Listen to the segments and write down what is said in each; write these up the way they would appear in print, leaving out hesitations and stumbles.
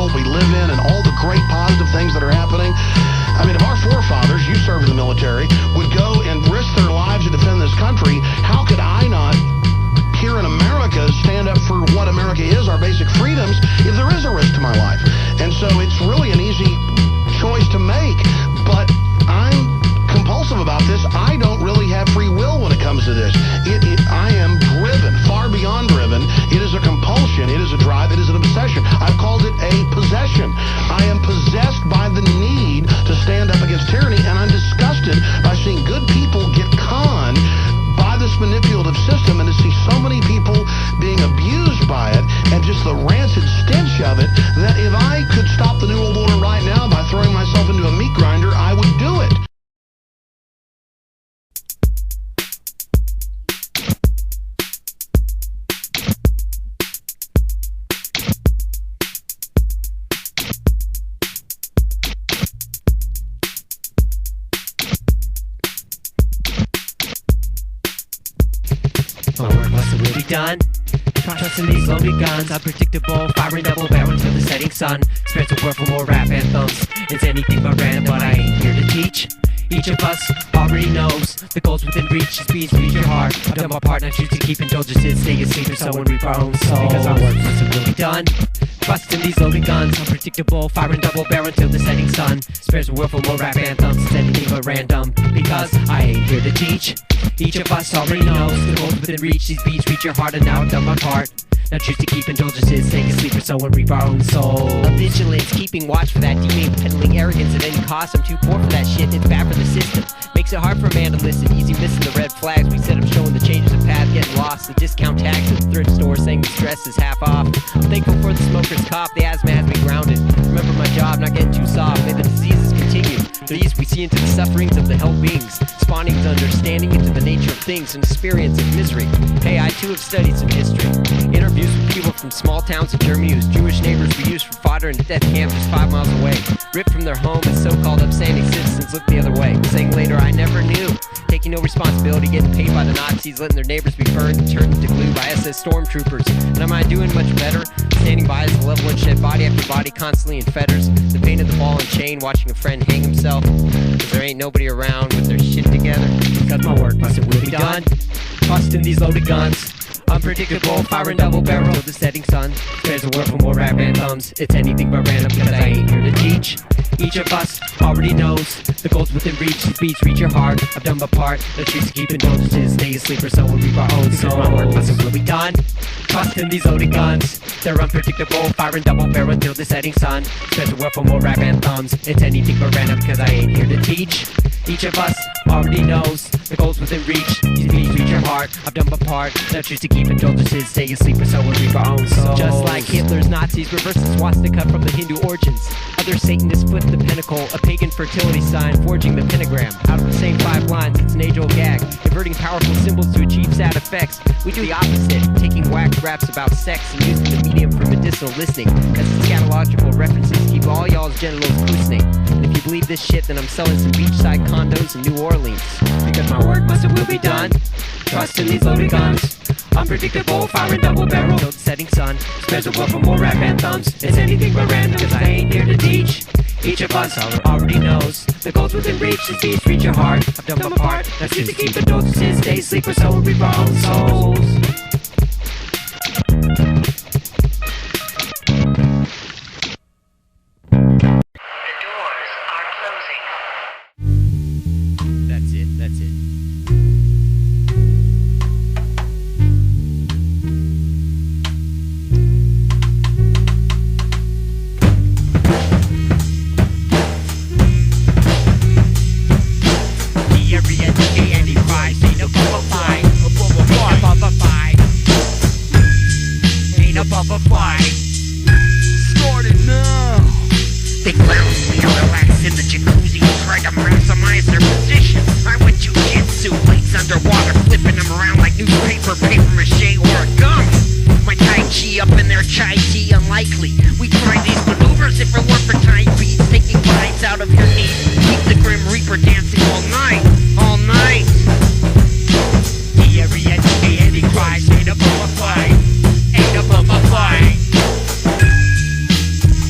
world we live in and all the great positive things that are happening. I mean, if our forefathers, you served in the military, would go and risk their lives to defend this country, how could I not, here in America, stand up for what America is, our basic freedoms, if there is a risk to my life? And so it's really an easy choice to make, but I'm compulsive about this. I don't really have free will when it comes to this. I am driven, far beyond driven. It is a compulsion. It is a drive. It is an obsession. I've called it a possession. I am possessed by the need to stand up against tyranny, and I'm disgusted by seeing good people get conned by this manipulative system, and to see so many people being abused by it, and just the rancid stench of it, that if I could stop the New World Order right now by throwing myself into a meat grinder, I would do it. My work must have really done. Trusting these loaded guns, unpredictable, firing double barrel till the setting sun. Spreads the word for more rap anthems. It's anything but random, but I ain't here to teach. Each of us already knows the goals within reach. These beats reach your heart. I've done my part, not choose to keep indulgences. Stay asleep or so and reap our own soul. Because our work must have really done. Busting these loaded guns, unpredictable, firing double barrel until the setting sun. Spreads the word for more rap anthems. It's anything but random, because I ain't here to teach. Each of us already knows the goals within reach. These beats reach your heart, and now I've done my part. Now choose to keep indulgences, stay asleep or so and reap our own soul. I'm vigilance, keeping watch for that demon, peddling arrogance at any cost. I'm too poor for that shit, it's bad for the system. Makes it hard for a man to listen, easy missing the red flags. We set up showing the changes of path, getting lost. The discount tax at the thrift store saying the stress is half off. I'm thankful for the smoker's cough, the asthma has me grounded. Remember my job, not getting too soft, may the diseases continue. These we see into the sufferings of the hell beings, spawning to understanding into the nature of things and experience of misery. Hey, I too have studied some history. Interviews with people from small towns in Germany whose Jewish neighbors were used for fodder in a death camp just 5 miles away. Ripped from their home as so-called upstanding citizens looked the other way, saying later, I never knew. Taking no responsibility, getting paid by the Nazis, letting their neighbors be burned and turned into glue by SS stormtroopers. And am I doing much better? Standing by as the level and shed body after body constantly in fetters. The pain of the ball and chain, watching a friend hang himself. Cause there ain't nobody around with their shit together. Because my work must have really be done. Busting these loaded guns, unpredictable, firing double barrel till the setting sun. Spreads the word for more rap anthems. It's anything but random, cause I ain't here to teach. Each of us already knows the goals within reach. These beats reach your heart. I've done my part. No choose to keep indulgences. Stay asleep or so and reap our own soul. My work must have really done. Busting these loaded guns, they're unpredictable, firing double barrel till the setting sun. Spreads the word for more rap anthems. It's anything but random, cause I ain't here to teach. Each of us already knows the goals within reach. These beats reach your heart. I've done my part. Now choose to keep indulgences. Stay asleep or so and reap our own soul. Just like Hitler's Nazis reversed the swastika from the Hindu origins. Other Satanists flipped the pinnacle, a pagan fertility sign, forging the pentagram. Out of the same 5 lines, it's an age-old gag, inverting powerful symbols to achieve sad effects. We do the opposite, taking whack raps about sex and using the medium for medicinal listening, as scatological references keep all y'all's genitals glistening. And if you believe this shit, then I'm selling some beachside condos in New Orleans. Because my work must have will be done. Trusting these loaded guns, unpredictable, firing double barrel till the setting sun. Spreads the word for more rap anthems. It's anything but random, cause I ain't here to teach. Each of us already knows the goals within reach. These beats reach your heart. I've done my part. Now choose to keep indulgences. Stay asleep or so and reap our own souls. That's it. Diarrhea, Andycriest, ain't above a fight. Ain't above a fight. Started now. They clowns me to relax in the jacuzzi and try to maximize their position. I went jujitsu, weights underwater, flipping them around like newspaper, paper mache, origami. My tai chi up in their chai tea, unlikely. We try these maneuvers if it weren't for tight beats, taking bites out of your knees. Keep the Grim Reaper dancing all night, all night. Diarrhea, Andycriest, ain't above a fight. Ain't above a fight.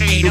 Ain't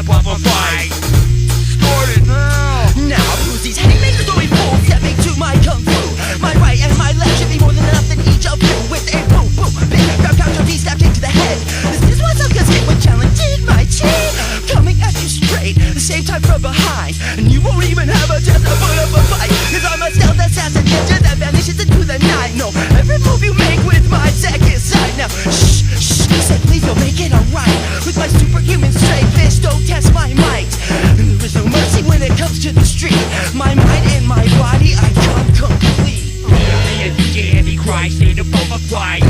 Straight fist, don't test my might. There is no mercy when it comes to the street. My mind and my body, I come complete. Diarrhea, DJ Andycriest, ain't above a fight.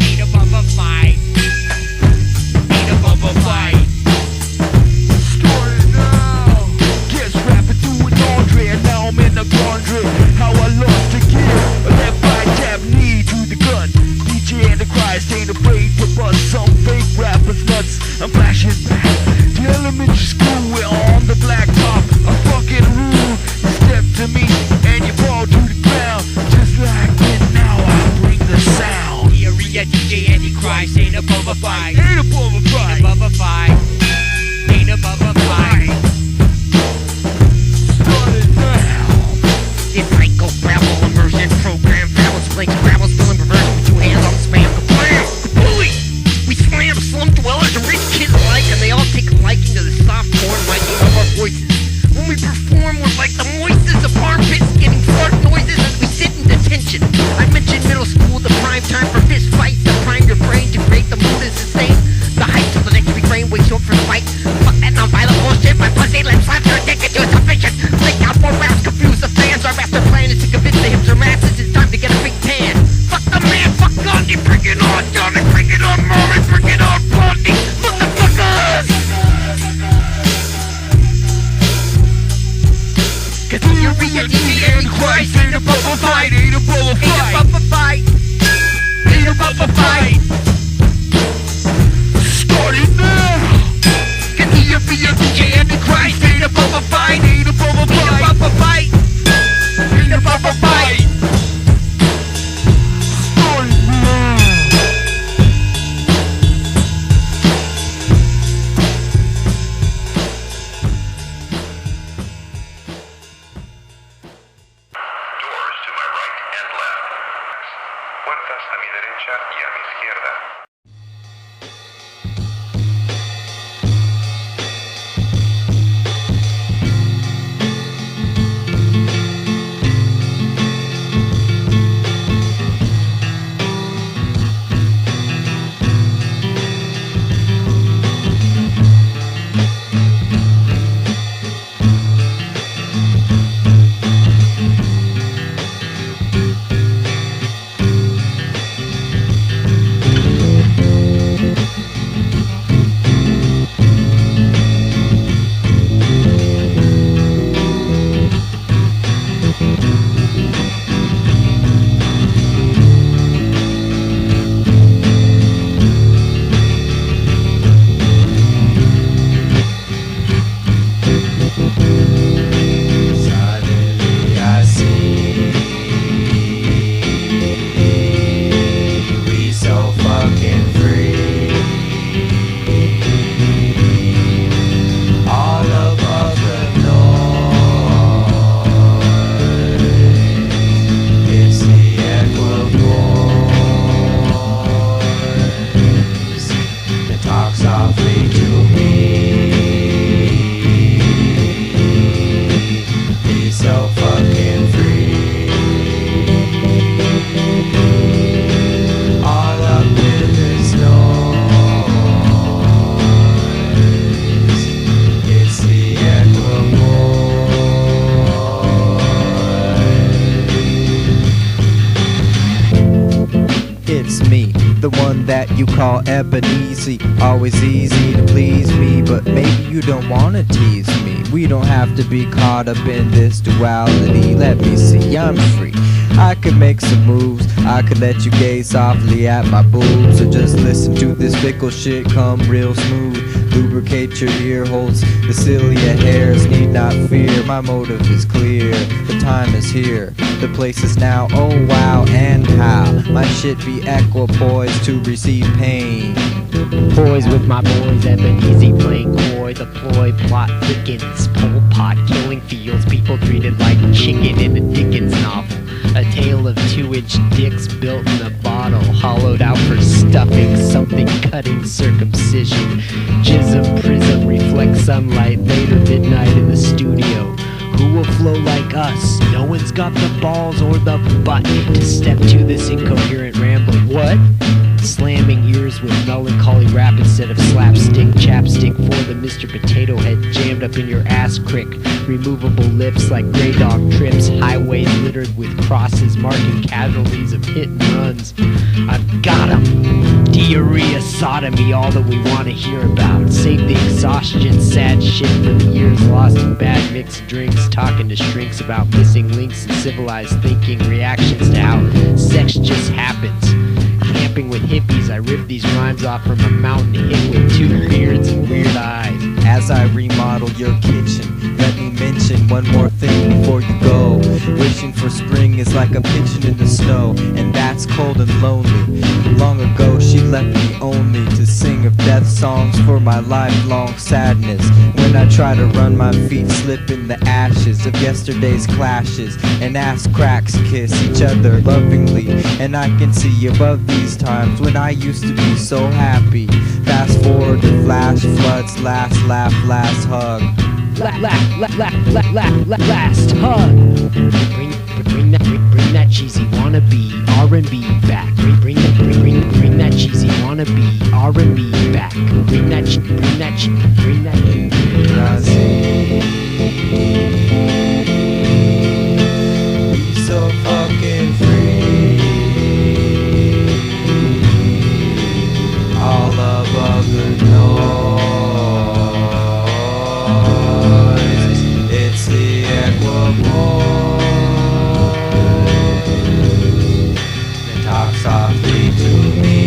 Ain't above a fight. Ain't above a fight. Start it now. Guess rapping through an Andre, and now I'm in a quandary. How I lost the gear, a left right jab knee to the gun. DJ Andycriest ain't afraid to bust some fake rappers nuts. I'm flashing back to elementary school, we're on the black top. I'm fucking rude. You step to me and you fall to the ground. Just like it now, I bring the sound. Diarrhea, DJ Andycriest, ain't above a fight. Ain't above a fight. Ain't above a fight. Ain't above a fight. Start it now. It's psycho babble, immersion program, babbles, blank babbles, filling perversion with 2 hands on the spam. Kablam! Kabooey! We slam slum dwellers and rich kids alike, and they all take a liking to the soft porn liking of our voices. When we perform, we're like the moistest of armpits, getting fart noises as we sit in detention. I mentioned middle school, the prime time for fist fights, to prime your brain to create the mood is insane. The hype till the next refrain wakes you up for the fight. Fuck that non-violent bullshit, my pussy lips slaps are addicted to its sufficient. Lick out 4 rounds, confuse the fans. Our master plan is to convince the hipster masses it's time to get a big tan. Fuck the man, fuck Gandhi, bring it on, Johnny, bring it on, Murray, bring it on, Blondie, motherfuckers! Cause Diarrhea, DJ Andycriest, ain't above a fight, ain't above a fight, ain't above a fight, ain't above a fight. Start it now. Cause Diarrhea, DJ Andycriest, ain't above a fight, ain't above a fight, ain't above a fight, ain't above a fight. Start it now. Doors to my right and left. Puertas a mi derecha y a mi izquierda. that you call Ebenezer. Always easy to please me, but maybe you don't wanna tease me. We don't have to be caught up in this duality. Let me see, I'm free. I could make some moves, I could let you gaze softly at my boobs, or just listen to this fickle shit come real smooth. Lubricate your ear holes, the cilia hairs need not fear. My motive is clear, the time is here, the place is now. Oh wow, and how my shit be equipoised to receive pain. Poised with my boys, Ebenezer playing coy. The ploy plot thickens, Pol Pot killing fields, people treated like chicken in a Dickens novel. A tale of 2-inch dicks built in a bottle, hollowed out for stuffing, something cutting circumcision. Jism prism reflects sunlight, later midnight in the studio. Who will flow like us? No one's got the balls or the butt to step to this incoherent rambling. What? slamming ears with melancholy rap instead of slapstick chapstick for the Mr. Potato Head jammed up in your ass crick. Removable lips like gray dog trips, highways littered with crosses marking casualties of hit and runs. I've got 'em. Diarrhea, sodomy, all that we want to hear about. Save the exhaustion, sad shit for the years lost in bad mixed drinks. Talking to shrinks about missing links in civilized thinking. Reactions to how sex just happens. Camping with hippies, I rip these rhymes off from a mountain hit with 2 beards and weird eyes. As I remodel your kitchen, let me mention one more thing before you go. Wishing for spring is like a pigeon in the snow, and that's cold and lonely. Long ago she left me only to sing of death songs for my lifelong sadness. When I try to run, my feet slip in the ashes of yesterday's clashes, and ass cracks kiss each other lovingly. And I can see above these times when I used to be so happy. Fast forward to flash floods, last laugh, last hug. Last hug. Bring that cheesy wannabe R&B back. Bring that cheesy wannabe R&B back. Bring that. Be so fucking free. All above the noise. It's the equipose. Talk softly to me.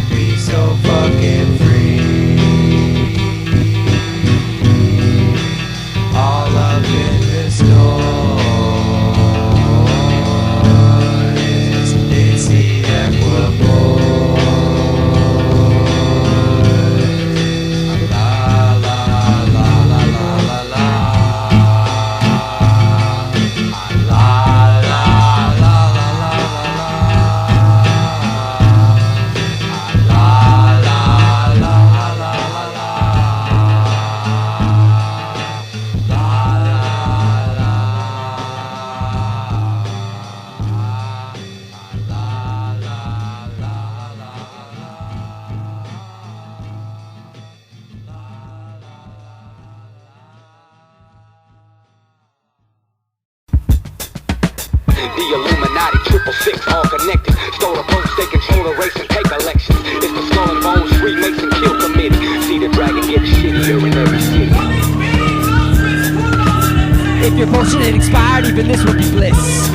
Be so fucking free. All up in this noise. It's the equipose. La la la la la la la. The Illuminati, 666, all connected. Stole the votes, they control the race and take elections. It's the Skull and Bones Freemason Kill Committee. See the dragon get shittier in every city. If your bullshit had expired, even this would be bliss.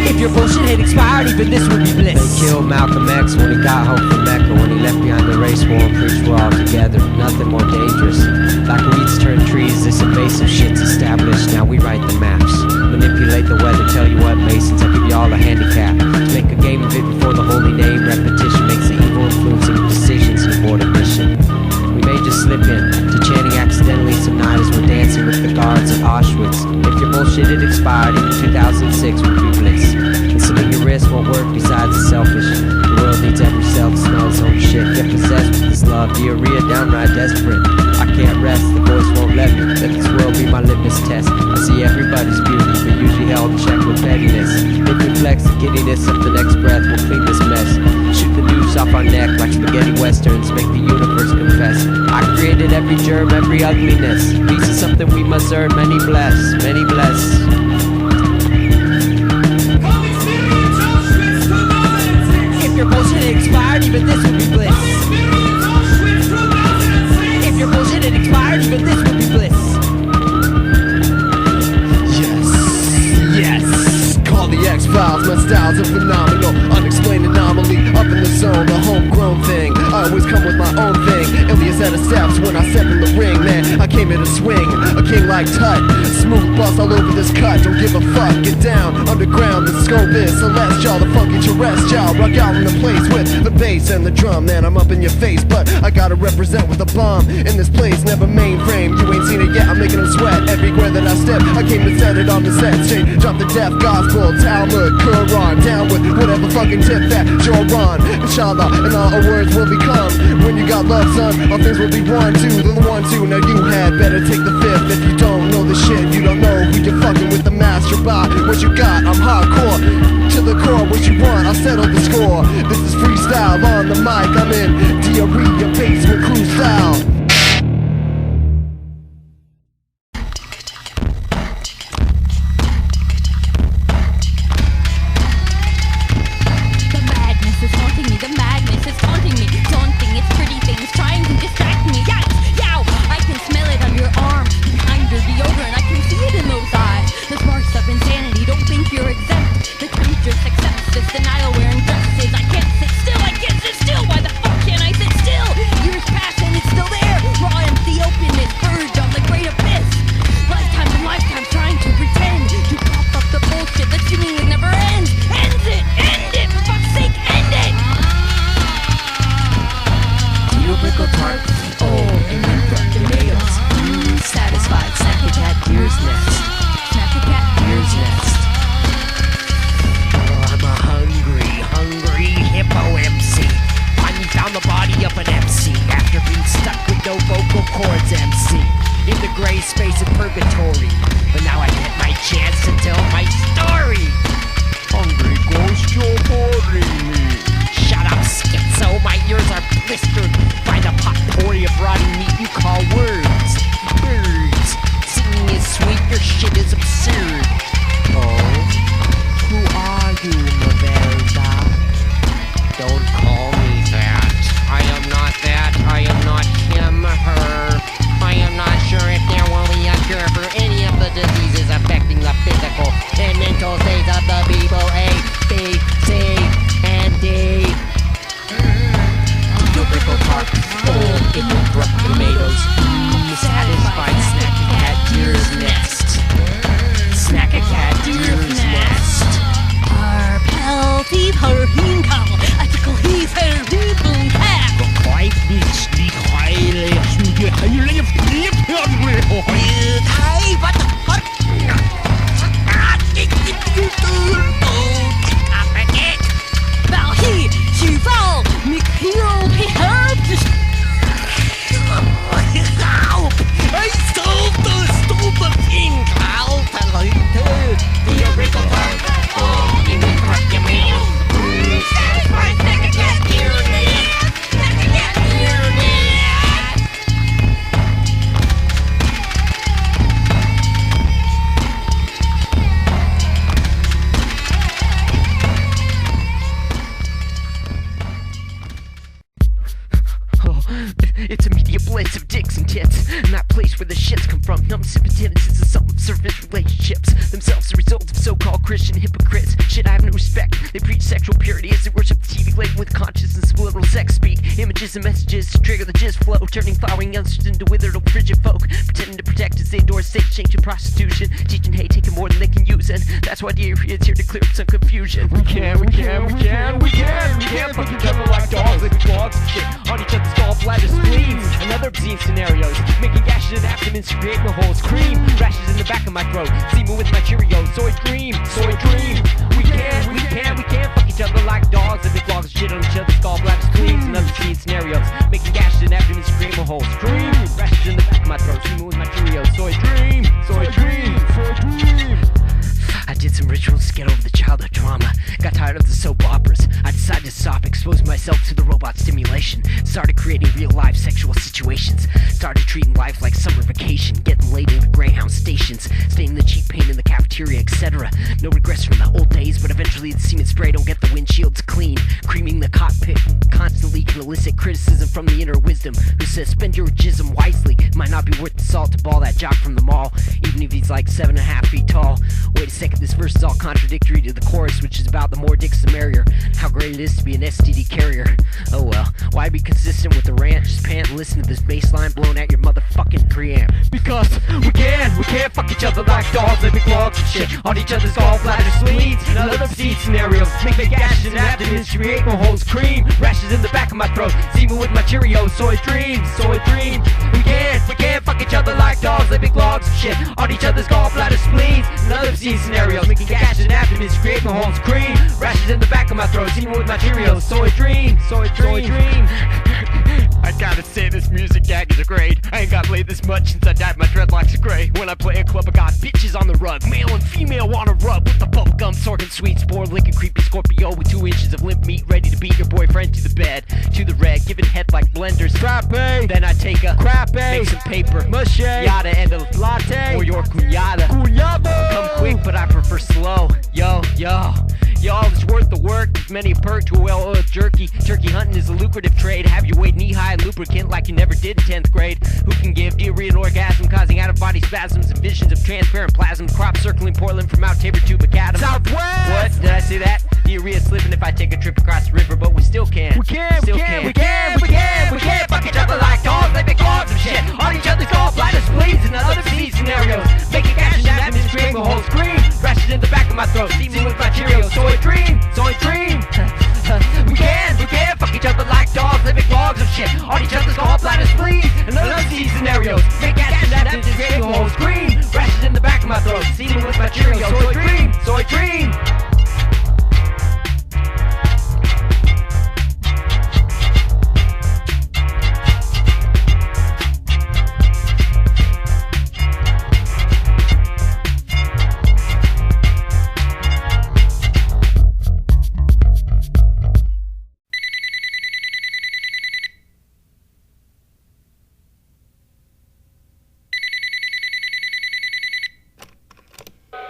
If your bullshit had expired, even this would be bliss. They killed Malcolm X when he got home from Mecca. When he left behind the race war and preached we're all together. Nothing more dangerous. Like weeds turn trees, this invasive shit's established. Now we write the maps. Manipulate the weather, tell you what, Masons, I'll give you all a handicap. Make a game of it before the holy name. Repetition makes the evil influencing decisions an abortive mission. We may just slip in to chanting accidentally some night as we're dancing with the guards at Auschwitz. If your bullshit had expired, even 2006 would be bliss. And something your wrist won't work besides the selfish. The world needs every cell to smell its own shit. Get possessed with this love, diarrhea, downright desperate. I can't rest, the voice won't let me. Let this world be my litmus test. I see everybody's beauty, but usually held in check with pettiness. If we flex the giddiness of the next breath, we'll clean this mess. Shoot the noose off our neck like spaghetti westerns, make the universe confess. I created every germ, every ugliness. Peace is something we must earn, many bless, many bless. If your bullshit had expired, even this would be bliss. If your bullshit had expired, even this would be bliss. Yes. Call the X-Files, my styles are phenomenal. Unexplained anomaly, up in the zone, the homegrown thing. I always come with my own thing. Alias at the steps when I step in the ring, man. I came in to swing, a king like Tut. Smooth bust all over this cut, don't give a fuck. Get down, underground, the scope is celestial. The funky terrestrial, rock out in the place with the bass and the drum. Man, I'm up in your face, but I gotta represent with a bomb. In this place, never mainframe. You ain't seen it yet, I'm making them sweat. Everywhere that I step, I came to set it on the set. Straight, drop the death, gospel, Talmud, Quran. Down with whatever fucking tip that you're on. each other, and all our words will become. When you got love, son, all things will be one, two. They're the 1, 2. Now you had better take the 5th. If you don't know the shit, you don't know who you're fucking with. The master by what you got. I'm hardcore to the core. What you want, I'll settle the score. This is freestyle on the mic. I'm in Diarrhea basement crew style. It's a media blitz of dicks and tits, and that place where the shits come from. Numb sympathies and self-service relationships, themselves the result of so-called Christian hypocrites. Shit, I have no respect. They preach sexual purity as they worship the TV laden with conscious and subliminal sex speak. Images and messages to trigger the jizz flow, turning flowering youngsters into withered old frigid folk, pretending to protect as they endorse sanctioned prostitution, teaching hate, taking more than they can use, and that's why Diarrhea is here to clear up some confusion. We can't fuck each other like dogs, like dogs and shit on each other's gallbladder spleens and other obscene scenarios, making gashes in abdomens, creating holes, cream rashes in the back of my throat, seeming with my Cheerios, soy cream. We can't fuck each other like dogs, like dogs and shit on each other's gallbladder spleens and other obscene scenarios, making gashes in abdomens, creating holes, cream rashes in the back of my throat, seeming with my Cheerios, soy cream. I did some rituals to get over the childhood trauma. Got tired of the soap operas. I decided to stop, exposing myself to the robot stimulation. Started creating real-life sexual situations. Started treating life like summer vacation. Getting laid into Greyhound stations. Staying in the cheap paint in the cafeteria, etc. No regrets from the old days, but eventually the semen spray don't get the windshields clean. Creaming the cockpit constantly can elicit criticism from the inner wisdom, who says spend your jism wisely. Might not be worth the salt to ball that jock from the mall, even if he's like 7.5 feet tall. Wait a second, this verse is all contradictory to the chorus, which is about the more dicks the merrier. How great it is to be an STD carrier. Oh well, why be consistent with the rant? Just pant and listen to this bass line blown at your motherfucking preamp. Because we can't fuck each other like dogs, like big logs and shit on each other's gallbladder spleens and other obscene scenarios. Make big gashes in abdomens, create holes, cream rashes in the back of my throat, seeming with my Cheerios, soy dream. We can't fuck each other like dogs, like big logs and shit on each other's gallbladder spleens and other obscene scenarios. Making gashes in abdomens, creating holes, cream rashes in the back of my throat, seeming with my Cheerios, soy dream. say this much since I dyed my dreadlocks gray. When I play a club, I got bitches on the rug. Male and female wanna rub with the bubblegum, sorghum, sweet spore, licking creepy Scorpio with 2 inches of limp meat, ready to beat your boyfriend to the bed, to the red, giving head like blenders. Frappe, then I take a crappe, make some paper, mushy, yada and a latte, or your cunada. Come quick, but I prefer slow. Yo, it's worth the work. There's many a perk to a well-oiled jerky. Turkey hunting is a lucrative trade. Have you weighed knee-high lubricant like you never did in 10th grade. Who can give diarrhea and orgasm, causing out-of-body spasms and visions of transparent plasm? Crop circling Portland from Mount Tabor to Macadam. Southwest! What? Did I say that? Diarrhea slipping if I take a trip across the river, but we still can. We can fuck each other like dogs, like big clogs of shit on each other's gallbladders, spleens, and other disease scenarios. Making cash and that means scream a whole screen. Rashes in the back of my throat, seeming with my Cheerios. Soy dream. We can fuck each other like dogs, living logs of shit on each other's gallbladders, spleens, and other disease scenarios. Make cash and that means scream a whole screen. Rashes in the back of my throat, seeming with my Cheerios. Soy dream.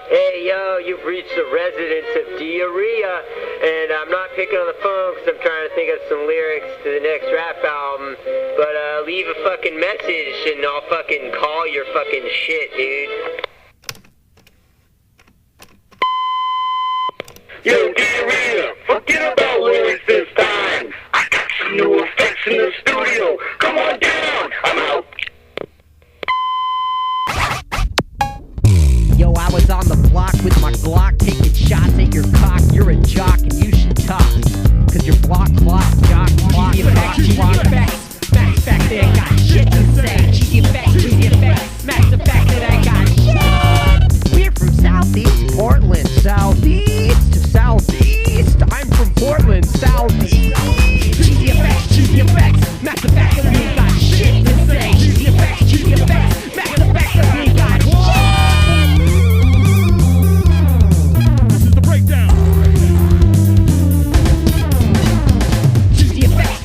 Hey yo, you've reached the residence of Diarrhea, and I'm not picking on the phone because I'm trying to think of some lyrics to the next rap album, but leave a fucking message and I'll fucking call your fucking shit, dude. Yo, Diarrhea, forget about lyrics this time. I got some new effects in the studio. Come on down, I'm out. Yo, I was on the block with my Glock, taking shots at your cock. You're a jock and you should talk, cause your block, jock, clock, Max fact that I got shit to say. Cheesy effects, max the fact that I got shit. We're from Southeast Portland, Southeast to Southeast. I'm from Portland, Southeast. Cheesy effects, max the fact that I got shit to say. Cheesy effects, max the fact that I got shit.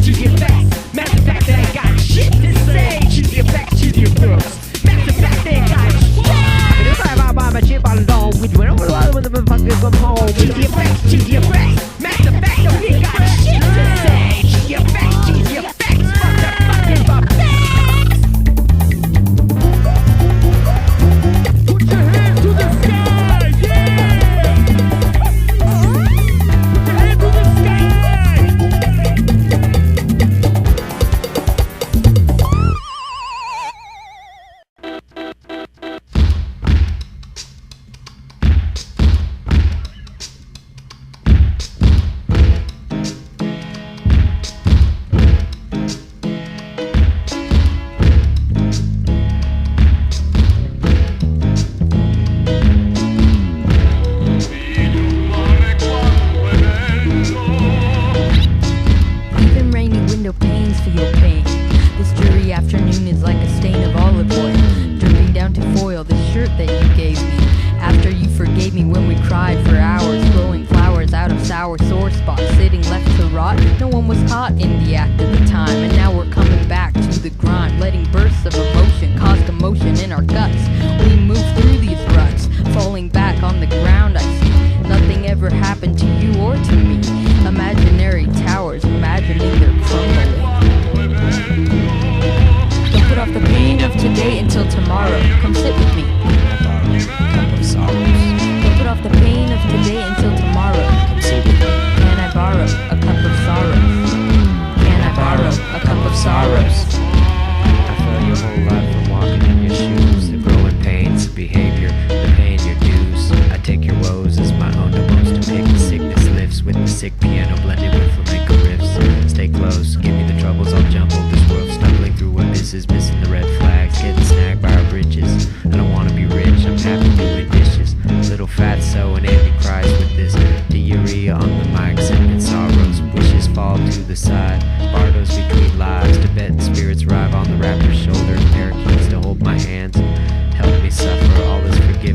Cheesy effects, matter of fact that I got shit to say. Cheesy effects, matter of fact that I got shit. I buy my chip all alone with you, and I'm when the motherfuckers come home. Cheesy effects, matter of fact that we got shit to say. Cheesy effects, fuck the fucking buffets. Put your hands to the sky, yeah! Put your hands to the sky! Fatso and Andycriest with this Diarrhea on the mic, sending sorrows, wishes fall to the side, bardos between lives, Tibetan spirits rive on the rapper's shoulder, parakeets to hold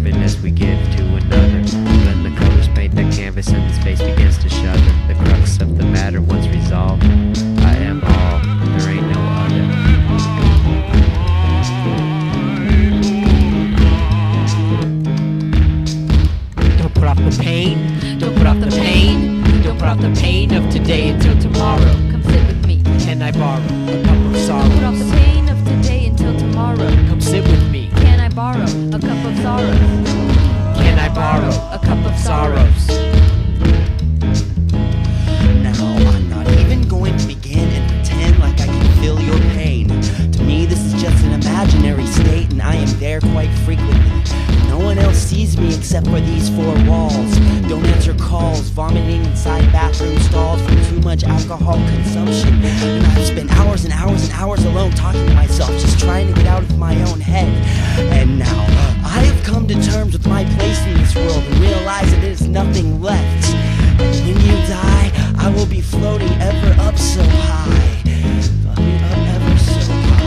giving as we give to another. Letting the colors paint that canvas and the space begins to shudder. The crux of the matter once resolved, I am all, there ain't no other. Don't put off the pain, don't put off the pain, don't put off the pain of today until tomorrow. Come sit with me. Can I borrow a cup of sorrow? Put off the pain of today until tomorrow. Come sit with me. Can I borrow a cup of sorrows? Can I borrow a cup of sorrows? Now, I'm not even going to begin and pretend like I can feel your pain. To me, this is just an imaginary state, and I am there quite frequently. No one else sees me except for these four walls. Don't answer calls, vomiting inside bathroom stalls from too much alcohol consumption. And I've spent hours and hours and hours alone talking to myself, just trying to get out of my own head. And now, I have come to terms with my place in this world and realize that there is nothing left. And when you die, I will be floating ever up so high. Floating up ever so high.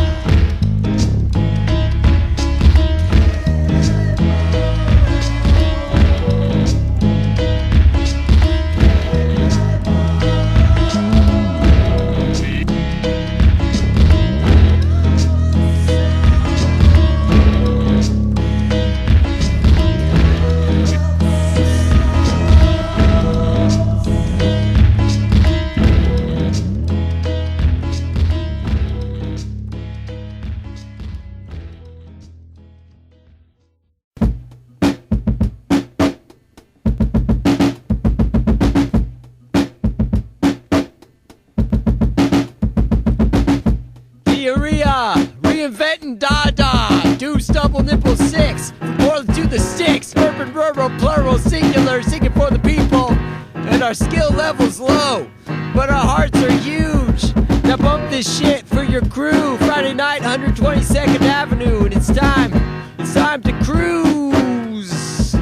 Diarrhea, reinventing Dada, do stubble nipple 6, from Portland to the sticks, urban, rural, plural, singular, singing for the people, and our skill level's low, but our hearts are huge. Now bump this shit for your crew, Friday night, 122nd Avenue, and it's time to cruise.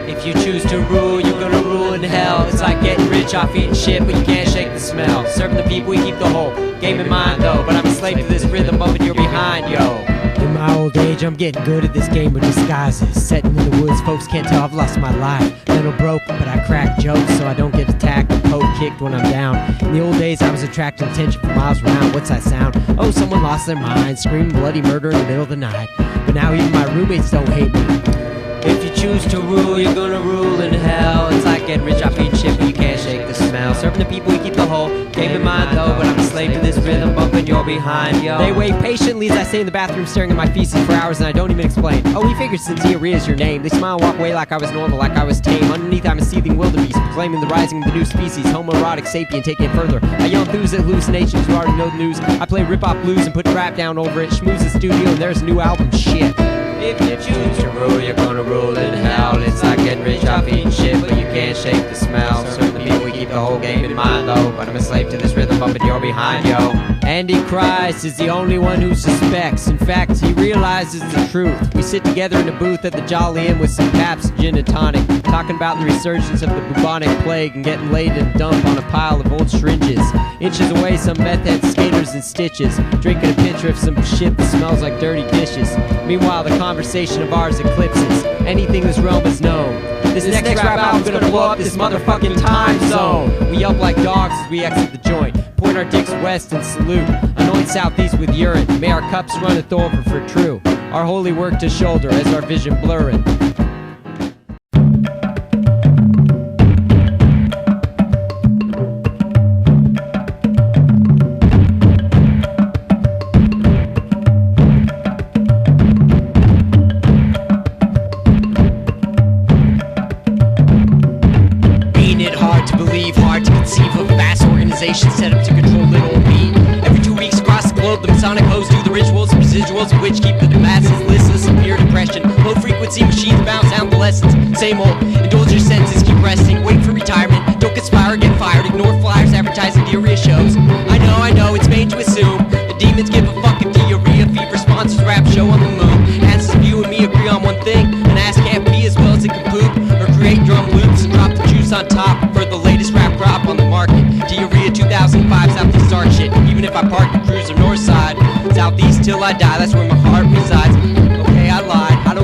If you choose to rule, you're gonna rule in hell. It's like getting rich off eating shit, but you can't shake the smell. Serving the people, we keep the whole game in mind though, but I'm a slave to this rhythm, bumping you're behind, yo. In my old age, I'm getting good at this game of disguises. Setting in the woods, folks can't tell I've lost my life. Mental broke, but I crack jokes so I don't get attacked or poke kicked when I'm down. In the old days, I was attracting attention for miles around. What's that sound? Oh, someone lost their mind, screaming bloody murder in the middle of the night. But now even my roommates don't hate me. If you choose to rule, you're gonna rule in hell. It's like getting rich off eating shit, but you can't shake the smell. Serving the people, we keep the whole game in mind though, but I'm a slave to this rhythm, bumping you're behind, yo. They wait patiently as I stay in the bathroom staring at my feces for hours and I don't even explain. Oh, we figured since Diarrhea is your name. They smile and walk away like I was normal, like I was tame. Underneath I'm a seething wildebeest, proclaiming the rising of the new species, homoerotic sapien, taking it further. I yell enthuse at hallucinations who already know the news. I play rip-off blues and put rap down over it, schmooze the studio and there's a new album, shit. If you choose to rule, you're gonna rule in hell. It's like getting rich off eating shit, but you can't shake the smell. Certain people, we keep the whole game in mind though, but I'm a slave to this rhythm, bumping you're behind, yo. Andycriest is the only one who suspects. In fact, he realizes the truth. We sit together in a booth at the Jolly Inn with some Pabst gin and tonic, talking about the resurgence of the bubonic plague and getting laid in a dump on a pile of old syringes. Inches away, some meth head skaters in stitches, drinking a pitcher of some shit that smells like dirty dishes. Meanwhile, the conversation of ours eclipses anything this realm has known. This next rap album's gonna blow up this motherfucking time zone. We yelp like dogs as we exit the joint, point our dicks west and salute, anoint southeast with urine. May our cups runneth over for true, our holy work to shoulder as our vision blurring. Set up to control little me. Every 2 weeks across the globe, the Masonic hosts do the rituals and residuals of which keep the masses listless and pure depression. Low frequency machines bounce out the lessons. Same old, indulge your senses, keep resting, wait for retirement. Don't conspire, get fired, ignore flyers advertising diarrhea shows. I know, it's made to assume the demons give a fuck if Diarrhea fever sponsors rap show on the moon. Answers you and me agree on one thing, an ass can't pee as well as it can poop, or create drum loops and drop the juice on top for the latest rap crop on the market. Diarrhea 2005, Southeast start shit. Even if I park the cruiser north side, Southeast till I die, that's where my heart resides. Okay, I lied, I don't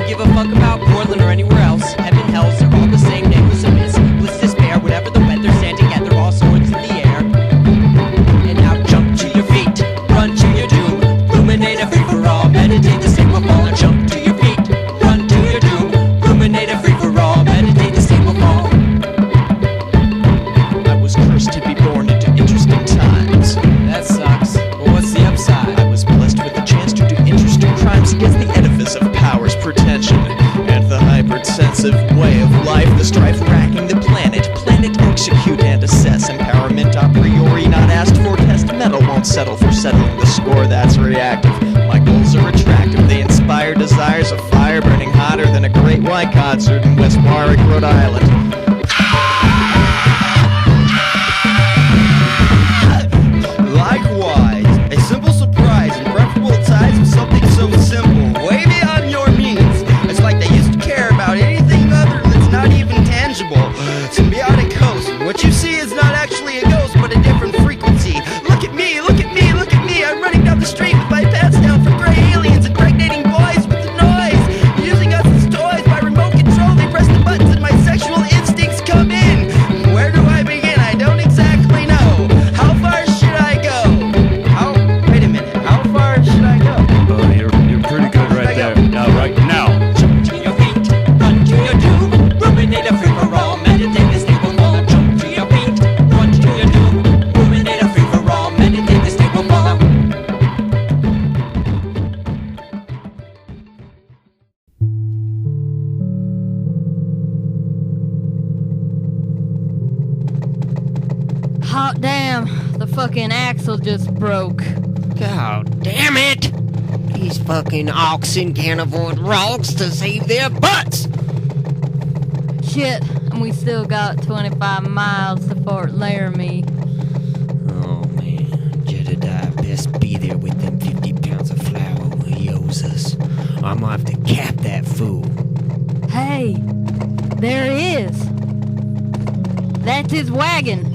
won't settle for settling the score that's reactive. My goals are attractive, they inspire desires of fire burning hotter than a great white concert in West Warwick, Rhode Island. Likewise, a simple surprise and preferable tides of something so simple, way beyond your means. It's like they used to care about anything other that's not even tangible. Symbiotic host, what you see is not actually a ghost, but a different frequency. Look at me, look at me, look at me. I'm running down the street with my pants down for gray aliens, impregnating boys with the noise. Using us as toys by remote control, they press the buttons and my sexual instincts come in. Where do I begin? I don't exactly know. How far should I go? Wait a minute, how far should I go? Oh, you're pretty good right there. Right now. Jump to your feet, run to your doom, ruminate a free-for-all, meditate the stable fall. Jump to your feet, run to your doom, ruminate a free-for-all, meditate the stable fall. Hot damn, the fucking axle just broke. God damn it! These fucking oxen can't afford rocks to save their butts! Shit, and we still got 25 miles to Fort Laramie. Oh man, Jedediah best be there with them 50 pounds of flour he owes us. I'm gonna have to cap that fool. Hey, there he is. That's his wagon.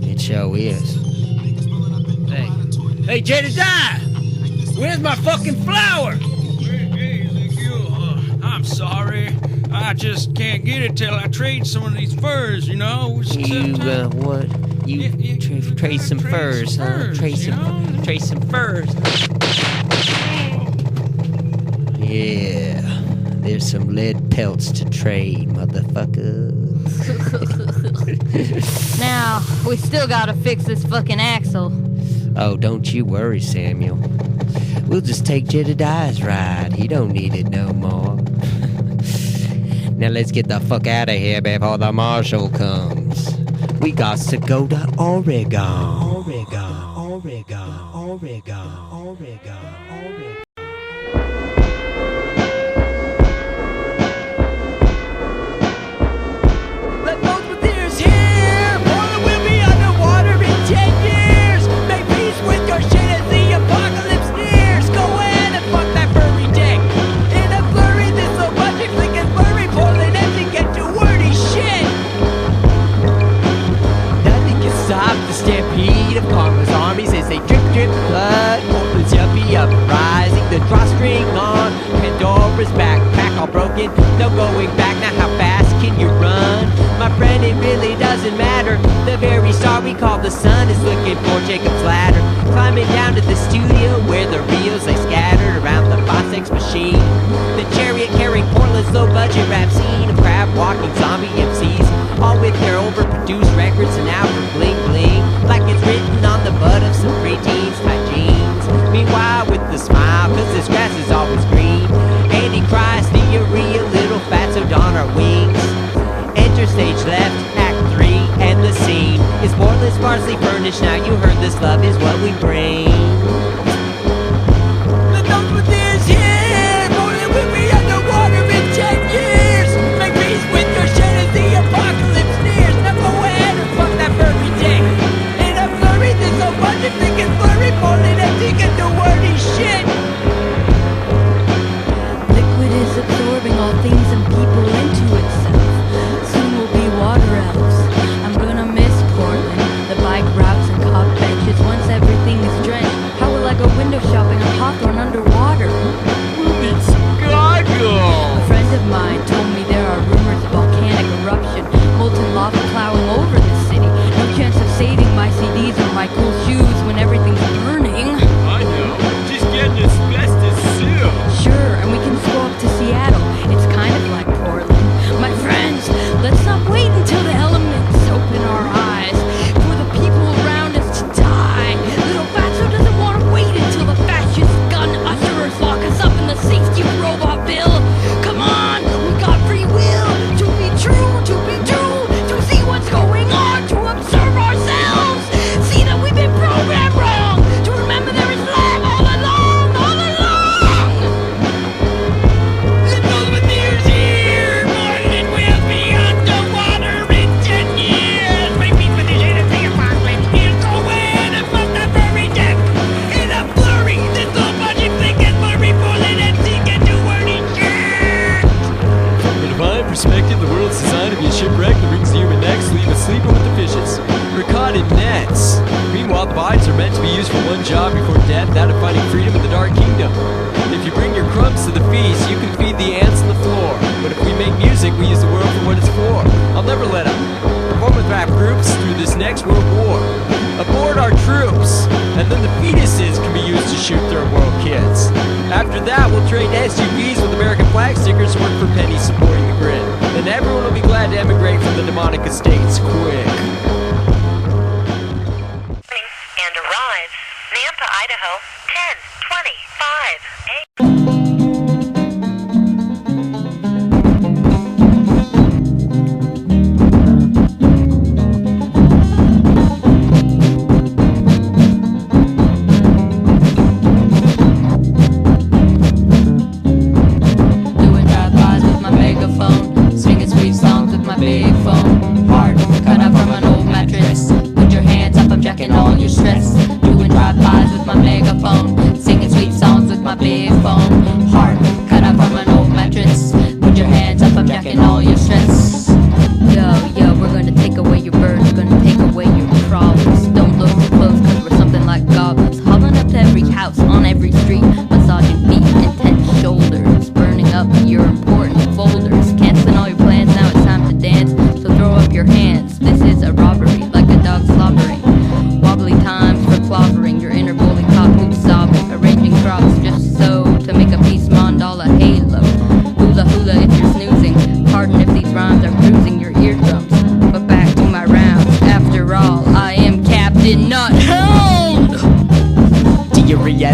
It sure is. Hey, Jedediah! Where's my fucking flour? I'm sorry. I just can't get it till I trade some of these furs, you know? What? You trade some furs, huh? Trade some furs. Yeah, there's some lead pelts to trade, motherfucker. Now, we still gotta fix this fucking axle. Oh, don't you worry, Samuel. We'll just take Jedediah's ride. He don't need it no more. Now let's get the fuck out of here before the marshal comes. We got to go to Oregon. Oregon. Let those with ears hear. Portland will be underwater in 10 years. Make peace with your shit as the apocalypse nears. Go ahead and fuck that furry dick. In a flurry, this so much if they can blurry. Portland empty, get to wordy shit. Nothing can stop the stampede of karma's armies as they drip blood. Portland's yuppie uprising, the drawstring on. Pandora's backpack all broken, no going back. Now how fast can you run? My friend, it really doesn't matter. The very star we call the sun is looking for Jacob's ladder. Climbing down to the studio where the reels lay scattered around the Fostex machine. The chariot carrying Portland's low budget rap scene of crab walking zombie MCs, all with their overproduced records and out for bling bling, like it's written on the butt of some preteens tight jeans. Meanwhile, with the smile, cause this grass is always green. Andycriest, Diarrhea, little fatso don our wings. Enter stage left, act 3, and the scene is Portland sparsely furnished. Now you heard this love is what we bring. Let those with ears hear. Portland will be underwater in 10 years. Make peace with your shit as the apocalypse nears. Now go ahead and fuck that furry dick. In a flurry, there's so much if they can flurry. Portland empty, get the wordy shit. Liquid is absorbing all things and people into itself. Soon we'll be water elves. I'm gonna miss Portland, the bike routes and cop benches. Once everything is drenched, how will I go window shopping on Hawthorne underwater? It's Chicago. A friend of mine told me there are rumors of volcanic eruption, molten lava plowing over the city. No chance of saving my CDs or my cool shoes when everything's burning. I know. Just get an asbestos suit. Sure, and we can just go up to Seattle. It's kind of like Portland. My friends, let's not wait until the elements open our eyes for the people around us to die. Little Fatso doesn't want to wait until the fascist gun usherers lock us up in the safety robot bill. Come on, we got free will to be true, to see what's going on, to observe ourselves. See that we've been programmed. While the bodies are meant to be used for one job before death, that of finding freedom in the Dark Kingdom. If you bring your crumbs to the feast, you can feed the ants on the floor. But if we make music, we use the world for what it's for. I'll never let up. Perform with rap groups through this next world war. Aboard our troops, and then the fetuses can be used to shoot third world kids. After that, we'll trade SUVs with American flag stickers to work for pennies supporting the grid. Then everyone will be glad to emigrate from the demonic estates quick. And arrives Nampa, Idaho, 10:25 a.m.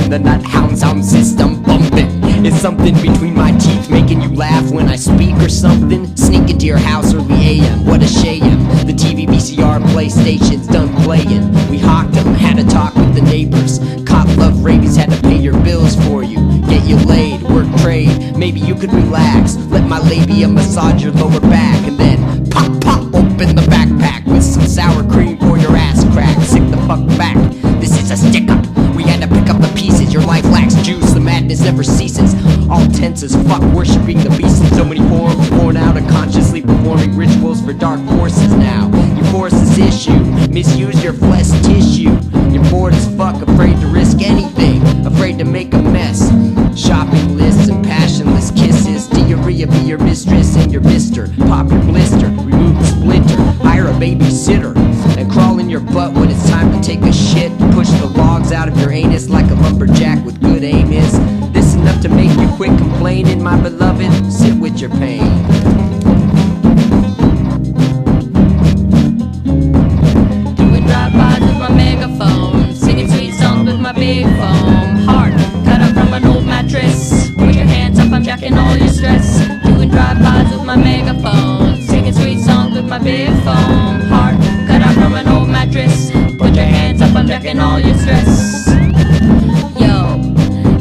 The nut hound sound system bumping. It's something between my teeth making you laugh when I speak or something. Sneak into your house early AM, what a shame. The TV, VCR, PlayStation's done playing. We hawked them, had a talk with the neighbors. Caught love rabies, had to pay your bills for you. Get you laid, work trade, maybe you could relax. Let my labia massage your lower back. And then pop, pop, open the backpack with some sour cream for your ass crack. Sick the fuck back, this is a stick up. We had to pick up the pieces, your life lacks juice, the madness never ceases. All tense as fuck, worshipping the beast in so many forms, worn out unconsciously performing rituals for dark forces now. You force this issue, misuse your flesh tissue. You're bored as fuck, afraid to risk anything, afraid to make a mess. Shopping lists and passionless kisses. Diarrhea be your mistress and your mister. Pop your blister, remove the splinter, hire a babysitter, and crawl in your butt when it's time to take a shit. Push the logs out of your anus like a lumberjack with good aim is. This enough to make you quit complaining, my beloved? Sit with your pain. Doing drive-bys with my megaphone, singing sweet songs with my big foam. Heart cut up from an old mattress. Put your hands up, I'm jacking all your stress. Doing drive-bys with my megaphone, singing sweet songs with my big foam. Heart cut up from an old mattress. Put your hands up, I'm jacking all your stress. Yo,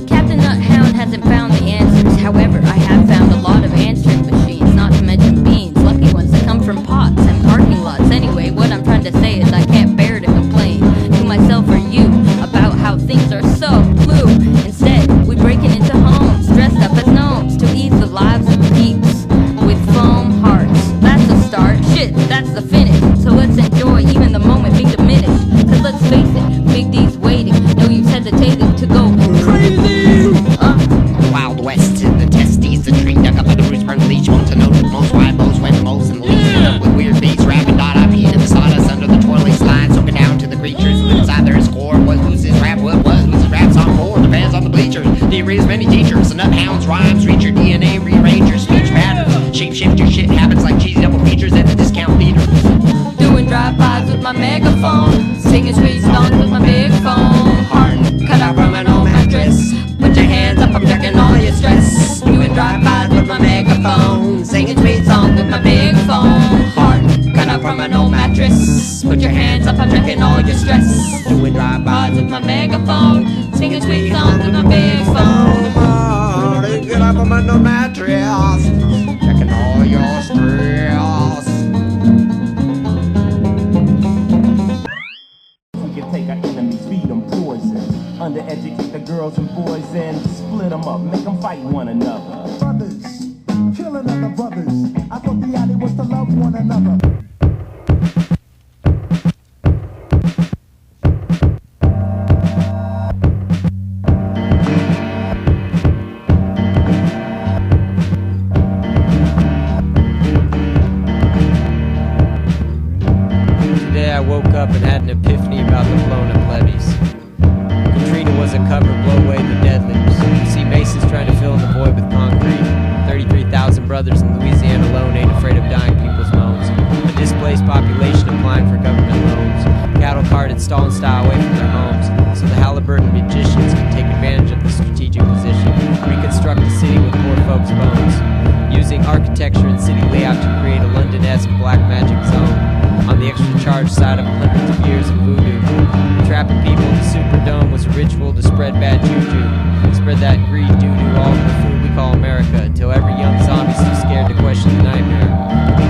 Captain Nuthound hasn't found the answers. However, I have found a lot of answering machines, not to mention beans. Lucky ones that come from pots and parking lots. Anyway, what I'm trying to say is I can't bear to complain to myself or you about how things are so blue. Instead, we break it into homes, dressed up as gnomes to ease the lives of peeps with foam hearts. That's the start. Shit, that's the finish. So let's enjoy even the moment being diminished. Cause let's face it, Big D's waiting. No use hesitating to go crazy. Wild West to the testes, the tree dug up by the roots, burned leech, want to know the most wide bows, wet moles, and leaves up with weird beats, rapping r.i.p to the sawdust under the twirling slides, soaking down to the creatures live inside their score. Who's his rap? Who's his rap's on board? The band's on the bleachers. Diarrhea's many teachers. The nuthounds rhymes reach your DNA, rearrange your speech patterns, shape shift your shit habits like cheesy double features at the discount theater. Doing drive-bys with my megaphone, singing sweet songs with my big phone. Heart cut out from an old mattress. Put your hands up, I'm jacking all your stress. Doing drive-bys with my megaphone, singing sweet songs with my big phone. Heart cut out from an old mattress. Put your hands up, I'm jacking all your stress. Doing drive-bys with my megaphone, singing sweet songs with my big phone. Heart cut out from an old mattress. Jacking all your stress. Take our enemies, feed them poison. Undereducate the girls and boys and split them up, make them fight one another. Brothers, killing other brothers. I thought the idea was to love one another. government Stalin-style away from their homes, so the Halliburton magicians can take advantage of the strategic position, reconstruct the city with poor folks' bones, using architecture and city layout to create a London-esque black magic zone on the extra charged side of hundreds of years of voodoo. Trapping people in the Superdome was a ritual to spread bad juju, spread that greed doo-doo all over the food we call America, until every young zombie's too scared to question the nightmare.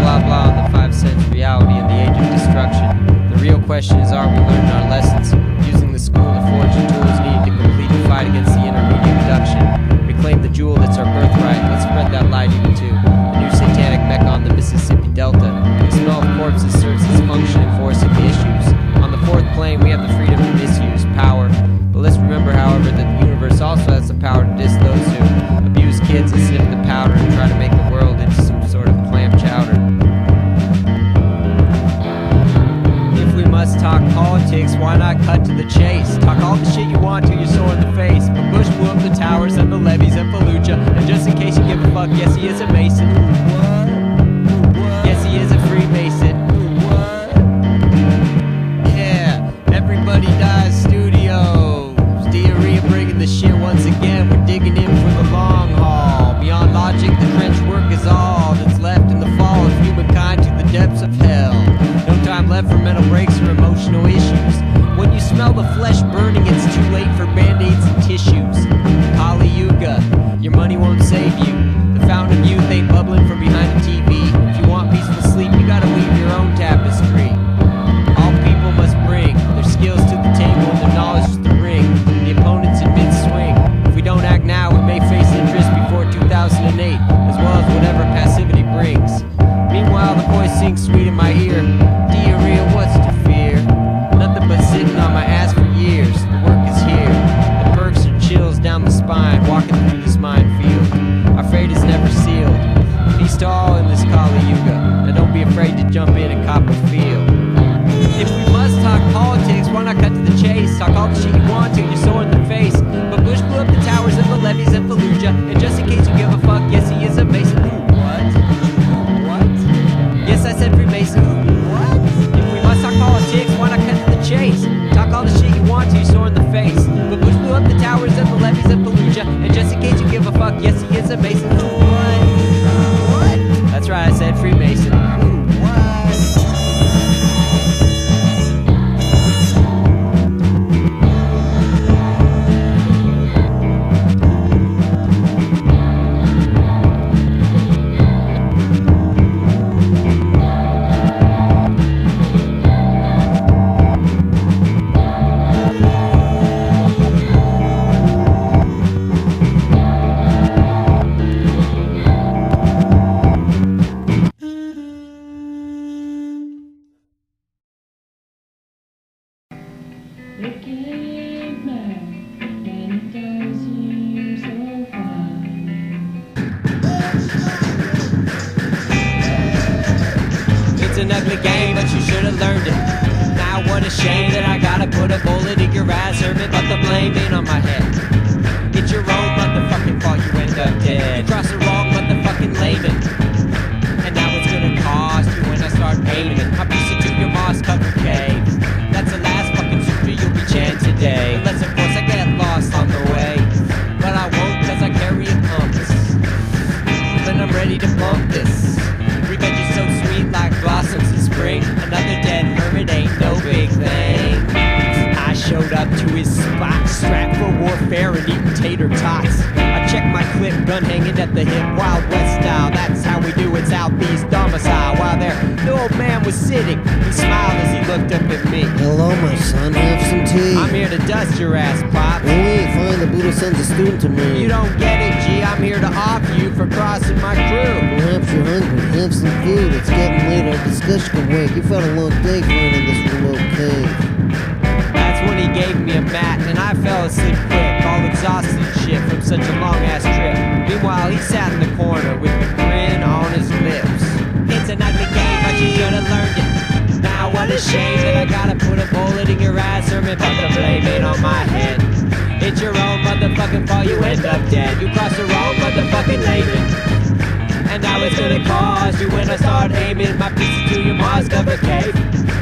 Blah blah on the 5 cents reality in the age of destruction. The real question is, are we learning our lessons, using the school to forge the tools needed to complete the fight against the intermediate reduction? Reclaim the jewel that's our birthright. Let's spread that light even to the new satanic mecca on the Mississippi Delta. The smell of corpses serves its function in forcing the issues. On the fourth plane, we have the freedom to misuse power. But let's remember, however, that the universe also has the power to diss those who abuse kids and sniff the powder and try to make the world into some sort of clam chowder. If we must talk politics, why not cut to the chase? Talk all the shit you want till you're sore in the face. But Bush blew up the towers and the levees in Fallujah. And just in case you give a fuck, yes, he is a Mason. Yes, he is a Freemason. Yeah, everybody dies studios. Diarrhea bringing the shit once again. We're digging in for the long haul. Beyond logic, the trench work is all that's left in the fall of humankind to the depths of hell. No time left for mental breaks or emotional issues. When you smell the flesh burning, it's too late for band-aids and tissues. Kali Yuga, your money won't save you. The fountain of youth ain't bubbling from behind a TV. If you want peaceful sleep, you gotta weave your own tapestry. All people must bring their skills to the table and their knowledge to the ring. The opponents in mid-swing. If we don't act now, we may face interest before 2008, as well as whatever passivity brings. Meanwhile, the voice sings sweet in my ear. Diarrhea, what's to fear? Nothing but sitting on my ass for years. The work is here. The perks are chills down the spine, walking through this minefield. Our fate is never sealed. Peace to all in this Kali Yuga, and don't be afraid to jump in and cop a feel. If we must talk politics, why not cut to the chase? Talk all the shit you want till you're sore in the face. But Bush blew up the towers and the levees in Fallujah. And just in case you give a fuck, yes, he is a Mason. What? What? Yes, I said Freemason. What? If we must talk politics, why not cut to the chase? Talk all the shit you want till you're sore in the face. But Bush blew up the towers and the levees in Fallujah. And just in case you give a fuck, yes, he is a Mason. What? What? That's right, I said Freemason. It's an ugly game, but you should have learned it. Now what a shame that I gotta put a bullet in your ass, hermit, but the blame ain't on my head. It's your own motherfucking fault you end up dead. You cross the wrong motherfucking layman, and now it's gonna cost you when I start aiming it. My piece into your moss-covered cave. That's the last fucking sutra you'll be chanting today. Unless of course I get lost on the way, but I won't cause I carry a compass. Then I'm ready to bump this. Revenge is so sweet like blossoms in spring. Another dead hermit ain't no big thing. I showed up to his spot, strapped for warfare and eating tater tots. I checked my clip, gun hanging at the hip, Wild West style. That's how we do it, Southeast domicile. While there, the old man was sitting. He smiled as he looked up at me. Hello, my son. Have some tea. I'm here to dust your ass, Pop. Oh, wait, fine. The Buddha sends a student to me. You don't get it, G. I'm here to off you for crossing my crew. Perhaps you're hungry. Have some food. It's getting late. Our discussion can wait. You've had a long day going in this remote cave. That's when he gave me a mat, and I fell asleep quick, all exhausted and shit from such a long-ass trip. Meanwhile, he sat in the corner with a grin on his lips. It's an ugly game, but you should have learned it. Now what a shame that I gotta put a bullet in your ass, hermit, but the blame ain't on my head. It's your own motherfucking fault you end up dead. You crossed the wrong motherfucking layman, and now it's gonna cost you when I start aiming my pieces to your moss-covered cave.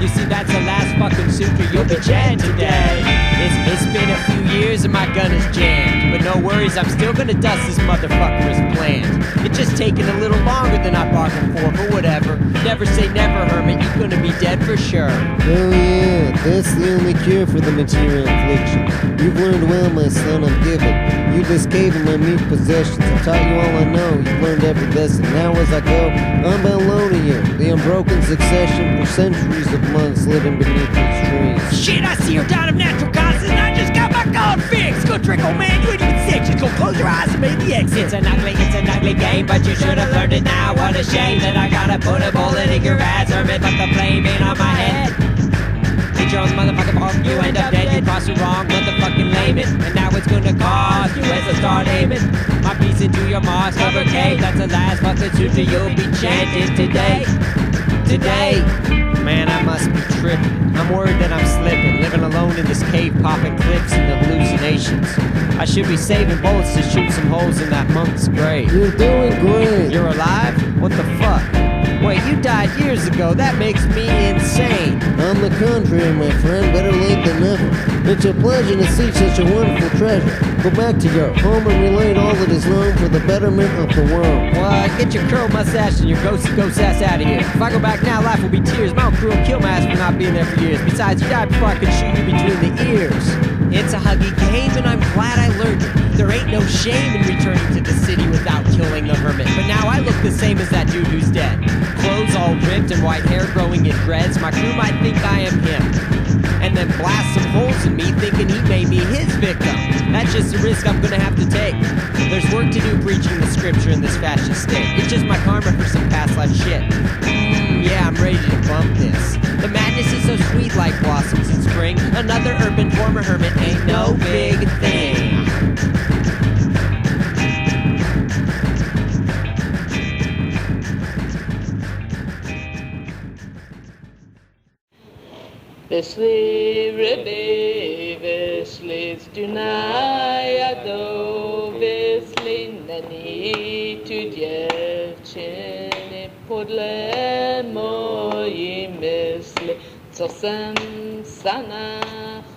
You see, that's the last fucking suture you'll be jammed today. It's been a few years and my gun is jammed, but no worries, I'm still gonna dust this motherfucker as planned. It's just taking a little longer than I bargained for, but whatever. Never say never, Hermit, you're gonna be dead for sure. Oh yeah, that's the only cure for the material affliction. You've learned well, my son, I'm given. You've escaped my meat possessions. I've taught you all I know. You've learned every lesson. Now as I go, I'm alone of you. The unbroken succession for centuries of months living beneath these trees. Shit, I see you're down of natural causes and I just got my gun fixed. Good trick, old man, you ain't even sick. Just go close your eyes and make the exit. It's an ugly game, but you should have learned it now. What a shame that I gotta put a bullet in your ass, Hermit, but the flame ain't on my head. Hit your own motherfucking ball, you end up dead. You cross the wrong motherfucking layman, and now it's gonna cost you as I start aiming my piece into your moss covered cave. That's the last fucking suture you'll be chanting today. Man, I must be tripping. I'm worried that I'm slipping, living alone in this cave, popping clips and hallucinations. I should be saving bullets to shoot some holes in that monk's grave. You're doing great. You're alive? What the fuck? Wait, you died years ago. That makes me insane. On the contrary, my friend, better late than never. It's a pleasure to see such a wonderful treasure. Go back to your home and relate all that is known for the betterment of the world. Well, get your curl mustache and your ghost ass out of here. If I go back now, life will be tears. My own crew will kill my ass for not being there for years. Besides, you died before I could shoot you between the ears. It's a huggy game, and I'm glad I learned it. There ain't no shame in returning to the city without killing the hermit. But now I look the same as that dude who's dead. Clothes all ripped and white hair growing in dreads. My crew might think I am him, and then blast some holes in me thinking he may be his victim. That's just a risk I'm gonna have to take. There's work to do preaching the scripture in this fascist state. It's just my karma for some past life shit. Yeah, I'm ready to bump this. The madness is so sweet like blossoms in spring. Another urban former hermit ain't no big thing. Vesli rebe, vesli zdunayado, vesli nani tu dziewczyny podle mojej myśli, co sem sana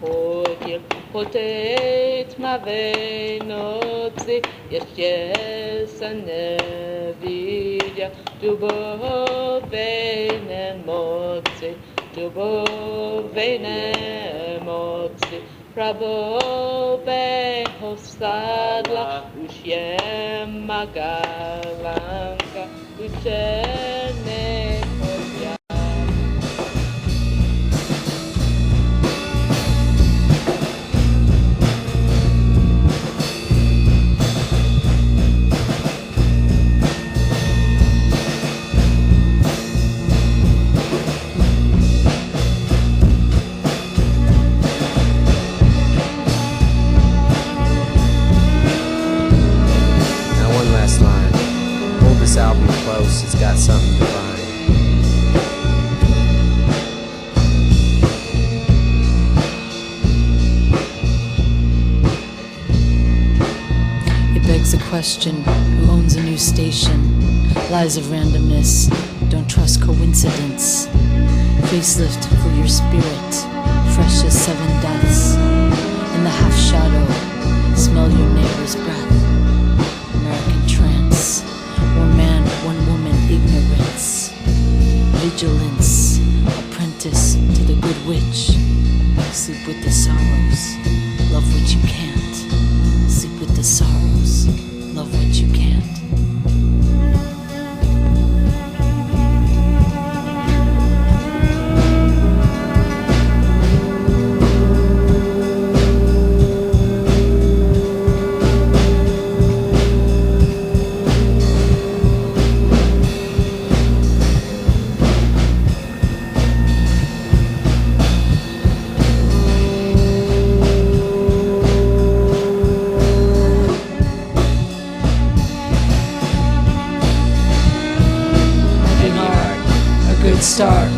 chodził po tej tmawej nocy, jeszcze se nie widział dubowej mocy. Dubowej nemocy, prawowego sadla, już je magalanka, uczennego dnia. This album close, it's got something divine. It begs the question, who owns a new station? Lies of randomness, don't trust coincidence. Facelift for your spirit, fresh as 7 deaths. In the half shadow, smell your neighbor's breath. American trance. One man, one woman, ignorance, vigilance, apprentice to the good witch. Sleep with the sorrows, love what you can't. Sleep with the sorrows, love what you can't. Start,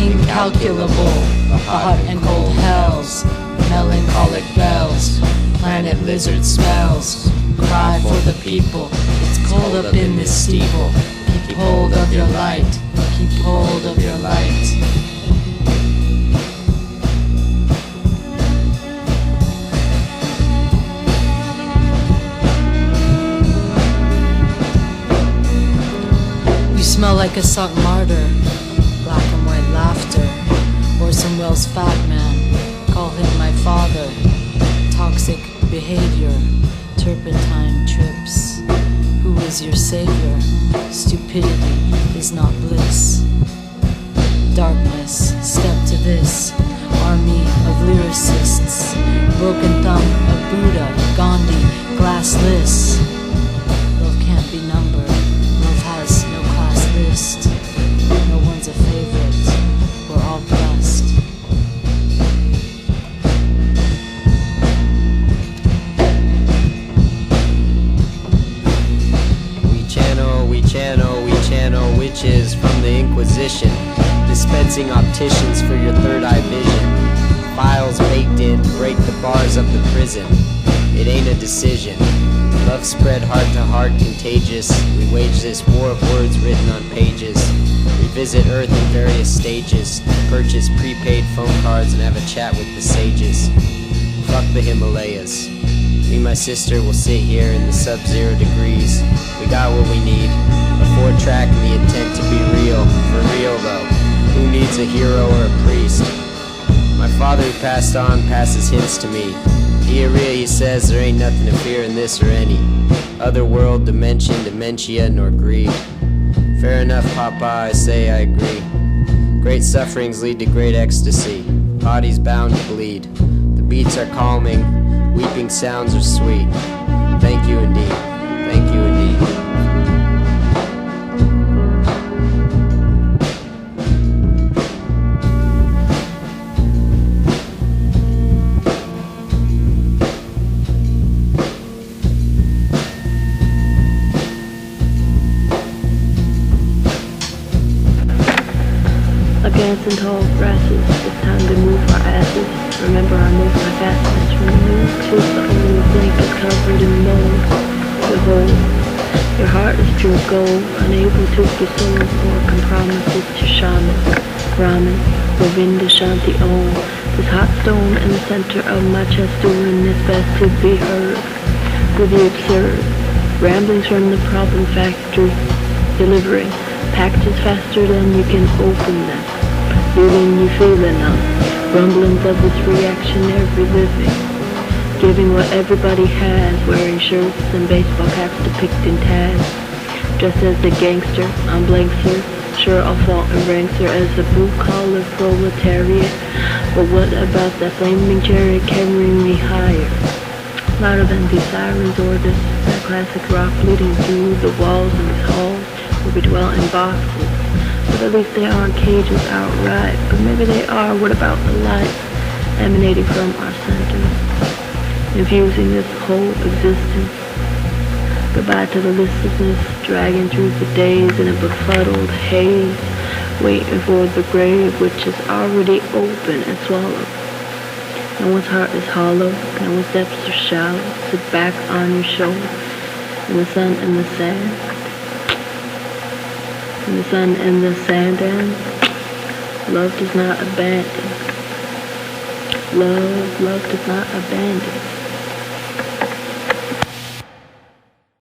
incalculable, the hot and cold hells, melancholic bells, planet lizard smells, cry for the people, it's cold up in this steeple, keep hold of your light, keep hold of your light. like a sunk martyr, black and white laughter. Orson Welles' fat man, call him my father. Toxic behavior, turpentine trips. Who is your savior? Stupidity is not bliss. Darkness, step to this. Army of lyricists. Broken thumb of Buddha, Gandhi, glassless. Love can't be numbered. Love has no class list. No one's a favorite. We're all blessed. We channel witches from the Inquisition, dispensing opticians for your third eye vision. Files baked in, break the bars of the prison. It ain't a decision. Love spread heart to heart, contagious. We wage this war of words written on pages. Revisit Earth in various stages. Purchase prepaid phone cards and have a chat with the sages. Fuck the Himalayas. Me and my sister will sit here in the sub-zero degrees. We got what we need. A 4-track and the intent to be real. For real though. Who needs a hero or a priest? My father who passed on passes hints to me. Diarrhea, he says, there ain't nothing to fear in this or any other world, dimension, dementia, nor greed. Fair enough, Papa, I say I agree. Great sufferings lead to great ecstasy. Bodies bound to bleed. The beats are calming. Weeping sounds are sweet. Thank you indeed. Thank you indeed. Dancing tall grasses, it's time to move our asses. Remember I moved my fastest from the new to the only thing is covered in mold. Behold, your heart is pure gold, unable to be sold or compromises to shaman, Brahmin, Govinda Shanti Om. This hot stone in the center of my chest doing its best to be heard. With the absurd ramblings from the problem factory, delivering packages faster than you can open them. Feeling you feeling them, rumblings of this reactionary living, giving what everybody has, wearing shirts and baseball caps depicting tags. Dressed as a gangster, I'm blank sir, sure I'll fall and rank sir as a blue-collar proletariat, but what about that flaming chariot carrying me higher? Louder than these sirens or this that classic rock leading through the walls of these halls where we dwell in boxes. But at least they aren't cages outright. But maybe they are. What about the light emanating from our centers, infusing this whole existence? Goodbye to the listlessness, dragging through the days in a befuddled haze, waiting for the grave which is already open and swallowed. No one's heart is hollow, no one's depths are shallow. Sit back on your shoulder, in the sun and the sand. In the sun and the sand, and love does not abandon. Love does not abandon.